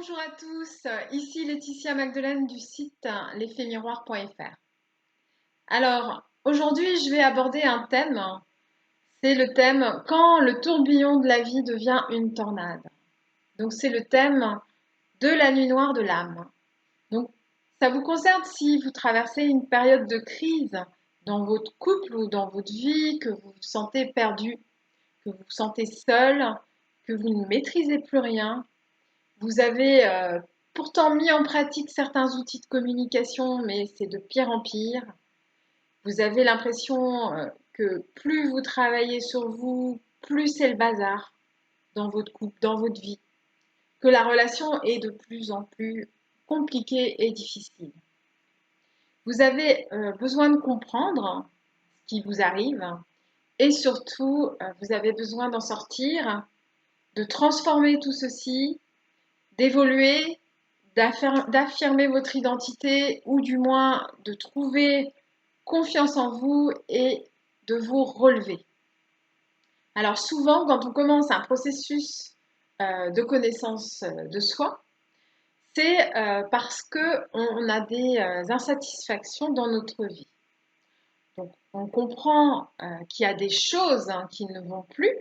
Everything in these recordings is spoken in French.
Bonjour à tous, ici Laetitia Magdelaine du site lesfaitsmiroirs.fr. Alors, aujourd'hui, je vais aborder un thème, c'est le thème quand le tourbillon de la vie devient une tornade. Donc, c'est le thème de la nuit noire de l'âme. Donc, ça vous concerne si vous traversez une période de crise dans votre couple ou dans votre vie, que vous vous sentez perdu, que vous vous sentez seul, que vous ne maîtrisez plus rien. Vous avez pourtant mis en pratique certains outils de communication, mais c'est de pire en pire. Vous avez l'impression que plus vous travaillez sur vous, plus c'est le bazar dans votre couple, dans votre vie, que la relation est de plus en plus compliquée et difficile. Vous avez besoin de comprendre ce qui vous arrive et surtout, vous avez besoin d'en sortir, de transformer tout ceci, d'évoluer, d'affirmer votre identité ou du moins de trouver confiance en vous et de vous relever. Alors souvent, quand on commence un processus de connaissance de soi, c'est parce qu'on a des insatisfactions dans notre vie. Donc on comprend qu'il y a des choses qui ne vont plus,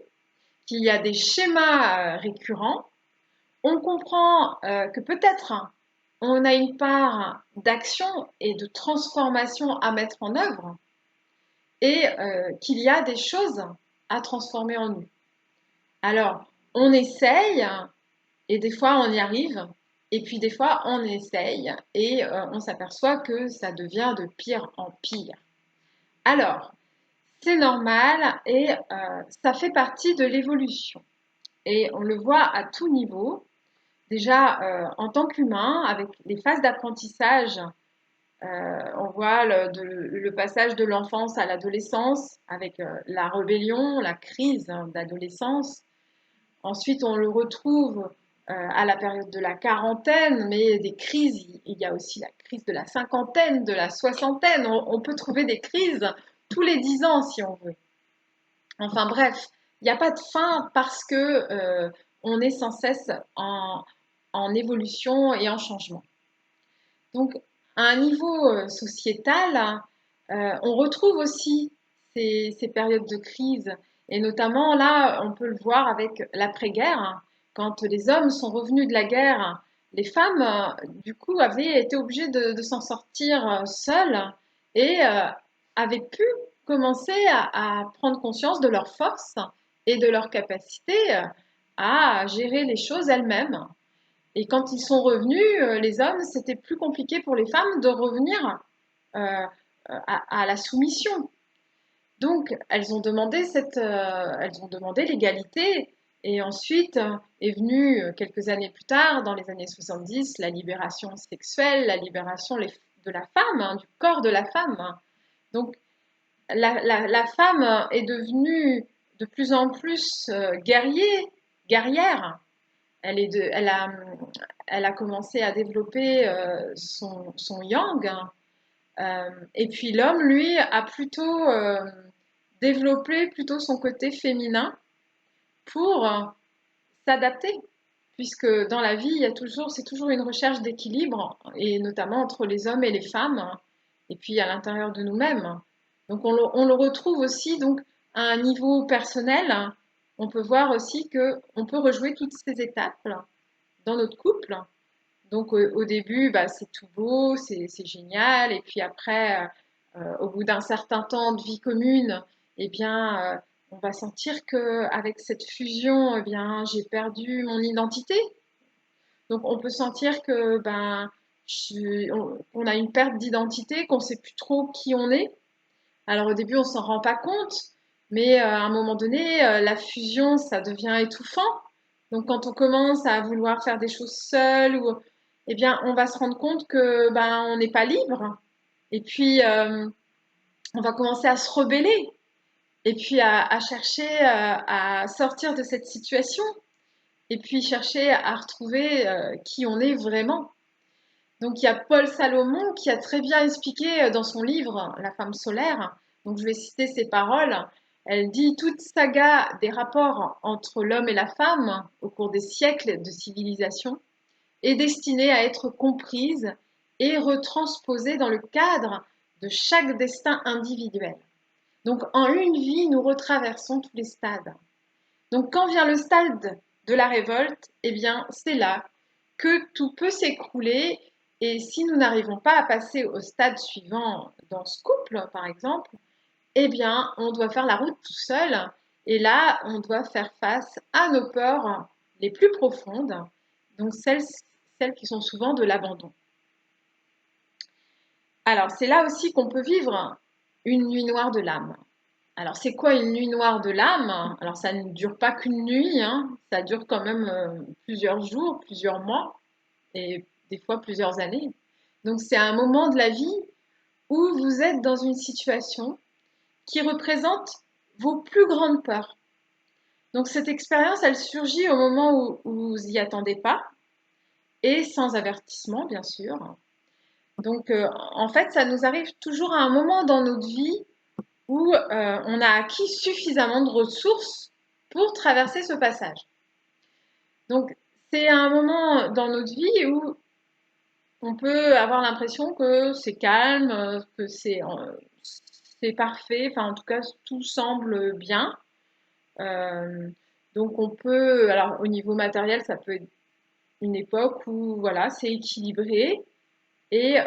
qu'il y a des schémas récurrents. On comprend que peut-être on a une part d'action et de transformation à mettre en œuvre et qu'il y a des choses à transformer en nous. Alors, on essaye et des fois on y arrive et puis des fois on essaye et on s'aperçoit que ça devient de pire en pire. Alors, c'est normal et ça fait partie de l'évolution. Et on le voit à tout niveau. Déjà, en tant qu'humain, avec les phases d'apprentissage, on voit le passage de l'enfance à l'adolescence, avec la rébellion, la crise d'adolescence. Ensuite, on le retrouve à la période de la quarantaine, mais des crises, il y a aussi la crise de la cinquantaine, de la soixantaine. On peut trouver des crises tous les 10 ans si on veut. Enfin bref, il n'y a pas de fin parce que on est sans cesse en évolution et en changement. Donc, à un niveau sociétal, on retrouve aussi ces périodes de crise. Et notamment, là, on peut le voir avec l'après-guerre. Quand les hommes sont revenus de la guerre, les femmes, du coup, avaient été obligées de s'en sortir seules et avaient pu commencer à prendre conscience de leur force et de leur capacité à gérer les choses elles-mêmes. Et quand ils sont revenus, les hommes, c'était plus compliqué pour les femmes de revenir à la soumission. Donc, elles ont demandé l'égalité. Et ensuite est venue, quelques années plus tard, dans les années 70, la libération sexuelle, la libération de la femme, hein, du corps de la femme. Donc, la femme est devenue de plus en plus guerrière. Elle a commencé à développer son yang. Et puis l'homme, lui, a plutôt développé plutôt son côté féminin pour s'adapter. Puisque dans la vie, c'est toujours une recherche d'équilibre, et notamment entre les hommes et les femmes, et puis à l'intérieur de nous-mêmes. Donc on le retrouve aussi donc à un niveau personnel. On peut voir aussi que on peut rejouer toutes ces étapes dans notre couple. Donc au début, bah, c'est tout beau, c'est génial. Et puis après, au bout d'un certain temps de vie commune, eh bien, on va sentir que avec cette fusion, eh bien, j'ai perdu mon identité. Donc on peut sentir que ben, on a une perte d'identité, qu'on ne sait plus trop qui on est. Alors au début, on s'en rend pas compte, mais à un moment donné, la fusion, ça devient étouffant. Donc quand on commence à vouloir faire des choses seul, eh bien, on va se rendre compte que ben on n'est pas libre. Et puis on va commencer à se rebeller et puis à chercher à sortir de cette situation et puis chercher à retrouver qui on est vraiment. Donc il y a Paul Salomon qui a très bien expliqué dans son livre La femme solaire. Donc je vais citer ses paroles. Elle dit toute saga des rapports entre l'homme et la femme au cours des siècles de civilisation est destinée à être comprise et retransposée dans le cadre de chaque destin individuel. Donc en une vie, nous retraversons tous les stades. Donc quand vient le stade de la révolte, eh bien c'est là que tout peut s'écrouler et si nous n'arrivons pas à passer au stade suivant dans ce couple, par exemple, eh bien on doit faire la route tout seul et là on doit faire face à nos peurs les plus profondes, donc celles qui sont souvent de l'abandon. Alors c'est là aussi qu'on peut vivre une nuit noire de l'âme. Alors, c'est quoi une nuit noire de l'âme? Alors, ça ne dure pas qu'une nuit, hein. Ça dure quand même plusieurs jours, plusieurs mois et des fois plusieurs années. Donc, c'est un moment de la vie où vous êtes dans une situation qui représente vos plus grandes peurs. Donc, cette expérience, elle surgit au moment où vous y attendez pas et sans avertissement, bien sûr. Donc, en fait, ça nous arrive toujours à un moment dans notre vie où on a acquis suffisamment de ressources pour traverser ce passage. Donc, c'est un moment dans notre vie où on peut avoir l'impression que c'est calme, que c'est parfait, enfin en tout cas tout semble bien. Euh, donc on peut, alors au niveau matériel, ça peut être une époque où voilà, c'est équilibré et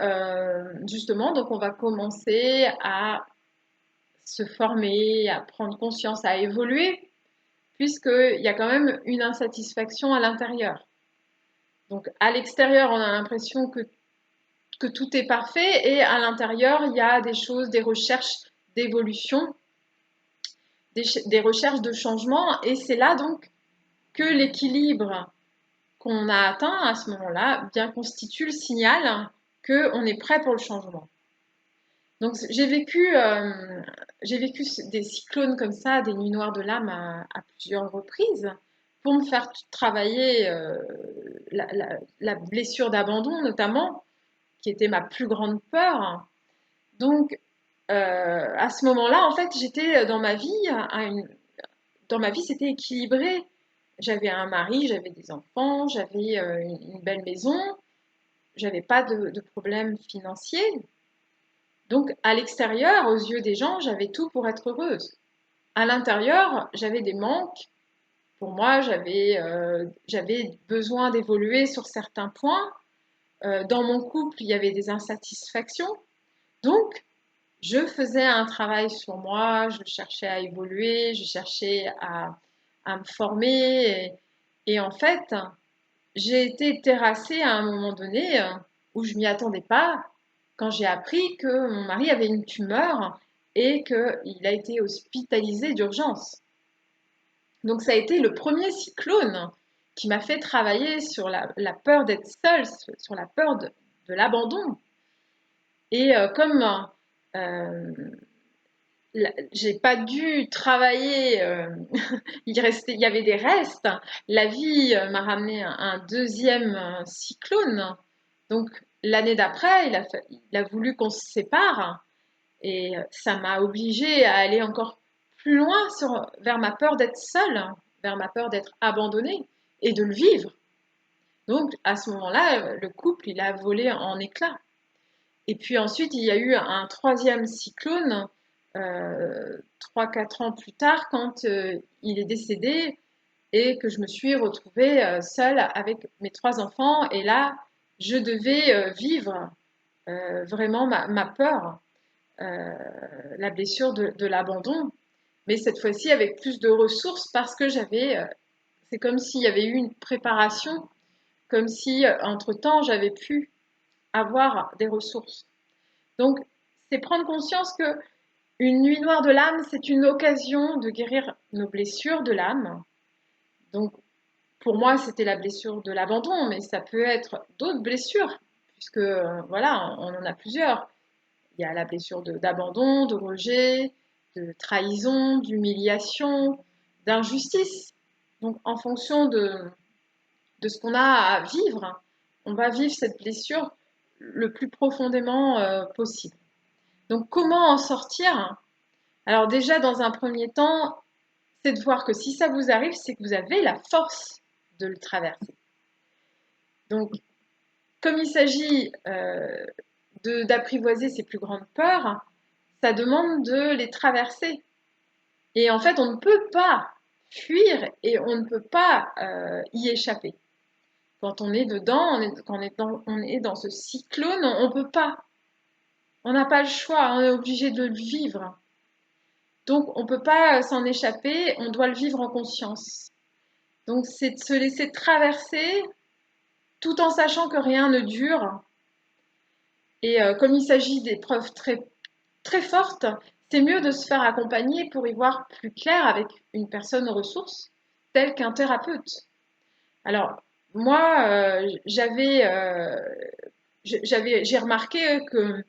justement donc on va commencer à se former, à prendre conscience, à évoluer, puisqu'il y a quand même une insatisfaction à l'intérieur. Donc à l'extérieur, on a l'impression que tout est parfait et à l'intérieur, il y a des choses, des recherches d'évolution, des recherches de changement et c'est là donc que l'équilibre qu'on a atteint à ce moment-là bien constitue le signal qu'on est prêt pour le changement. Donc j'ai vécu des cyclones comme ça, des nuits noires de l'âme à plusieurs reprises pour me faire travailler la blessure d'abandon notamment, qui était ma plus grande peur. Donc à ce moment-là, en fait, j'étais dans ma vie, dans ma vie, c'était équilibré. J'avais un mari, j'avais des enfants, j'avais une belle maison, j'avais pas de problème financier. Donc, à l'extérieur, aux yeux des gens, j'avais tout pour être heureuse. À l'intérieur, j'avais des manques. Pour moi, j'avais besoin d'évoluer sur certains points. Dans mon couple, il y avait des insatisfactions. Donc, je faisais un travail sur moi, je cherchais à évoluer, je cherchais à me former. Et en fait, j'ai été terrassée à un moment donné où je m'y attendais pas quand j'ai appris que mon mari avait une tumeur et qu'il a été hospitalisé d'urgence. Donc ça a été le premier cyclone qui m'a fait travailler sur la peur d'être seule, sur la peur de l'abandon. Et comme euh, j'ai pas dû travailler, il y avait des restes. La vie m'a ramené un deuxième cyclone. Donc l'année d'après, il a voulu qu'on se sépare et ça m'a obligée à aller encore plus loin vers ma peur d'être seule, vers ma peur d'être abandonnée et de le vivre. Donc à ce moment-là, le couple, il a volé en éclats. Et puis ensuite, il y a eu un troisième cyclone, 3-4 ans plus tard, quand il est décédé et que je me suis retrouvée seule avec mes 3 enfants. Et là, je devais vivre vraiment ma peur, la blessure de l'abandon, mais cette fois-ci avec plus de ressources parce que c'est comme s'il y avait eu une préparation, comme si entre-temps j'avais pu avoir des ressources. Donc, c'est prendre conscience que une nuit noire de l'âme, c'est une occasion de guérir nos blessures de l'âme. Donc, pour moi, c'était la blessure de l'abandon, mais ça peut être d'autres blessures, puisque voilà, on en a plusieurs. Il y a la blessure d'abandon, de rejet, de trahison, d'humiliation, d'injustice. Donc, en fonction de ce qu'on a à vivre, on va vivre cette blessure le plus profondément possible. Donc, comment en sortir? Alors déjà, dans un premier temps, c'est de voir que si ça vous arrive, c'est que vous avez la force de le traverser. Donc, comme il s'agit d'apprivoiser ses plus grandes peurs, ça demande de les traverser. Et en fait, on ne peut pas fuir et on ne peut pas y échapper. Quand on est dedans, on est dans ce cyclone, on ne peut pas. On n'a pas le choix, on est obligé de le vivre. Donc, on ne peut pas s'en échapper, on doit le vivre en conscience. Donc, c'est de se laisser traverser tout en sachant que rien ne dure. Et comme il s'agit d'épreuves très, très fortes, c'est mieux de se faire accompagner pour y voir plus clair avec une personne ressource, telle qu'un thérapeute. Alors, moi, j'ai remarqué que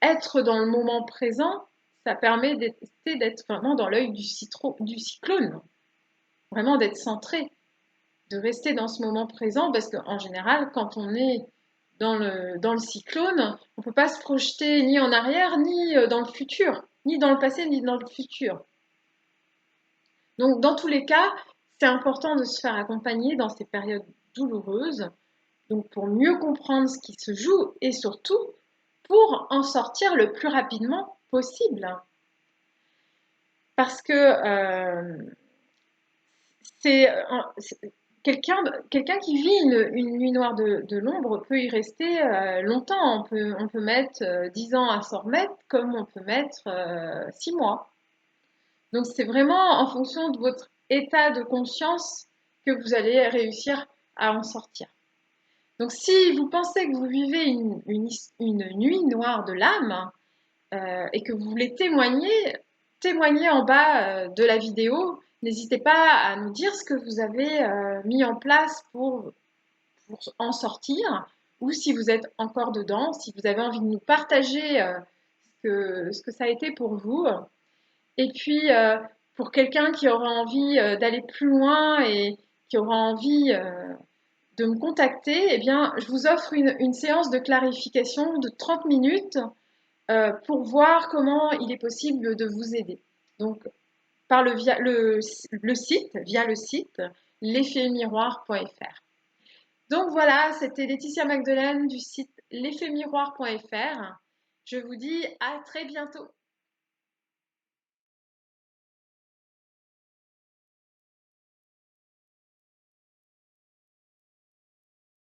être dans le moment présent, ça permet d'être vraiment dans l'œil du cyclone, vraiment d'être centré, de rester dans ce moment présent, parce qu'en général, quand on est dans le cyclone, on ne peut pas se projeter ni en arrière, ni dans le futur, ni dans le passé, ni dans le futur. Donc, dans tous les cas, c'est important de se faire accompagner dans ces périodes douloureuses, donc pour mieux comprendre ce qui se joue et surtout pour en sortir le plus rapidement possible. Parce que c'est quelqu'un qui vit une nuit noire de l'ombre peut y rester longtemps. On peut mettre 10 ans à s'en remettre, comme on peut mettre 6 mois. Donc c'est vraiment en fonction de votre état de conscience que vous allez réussir à en sortir. Donc si vous pensez que vous vivez une nuit noire de l'âme et que vous voulez témoigner en bas de la vidéo, n'hésitez pas à nous dire ce que vous avez mis en place pour en sortir, ou si vous êtes encore dedans, si vous avez envie de nous partager ce que ça a été pour vous. Et puis, pour quelqu'un qui aura envie d'aller plus loin et qui aura envie de me contacter, eh bien, je vous offre une séance de clarification de 30 minutes pour voir comment il est possible de vous aider. Donc, via le site l'effetmiroir.fr. Donc voilà, c'était Laetitia Magdelaine du site l'effetmiroir.fr. Je vous dis à très bientôt.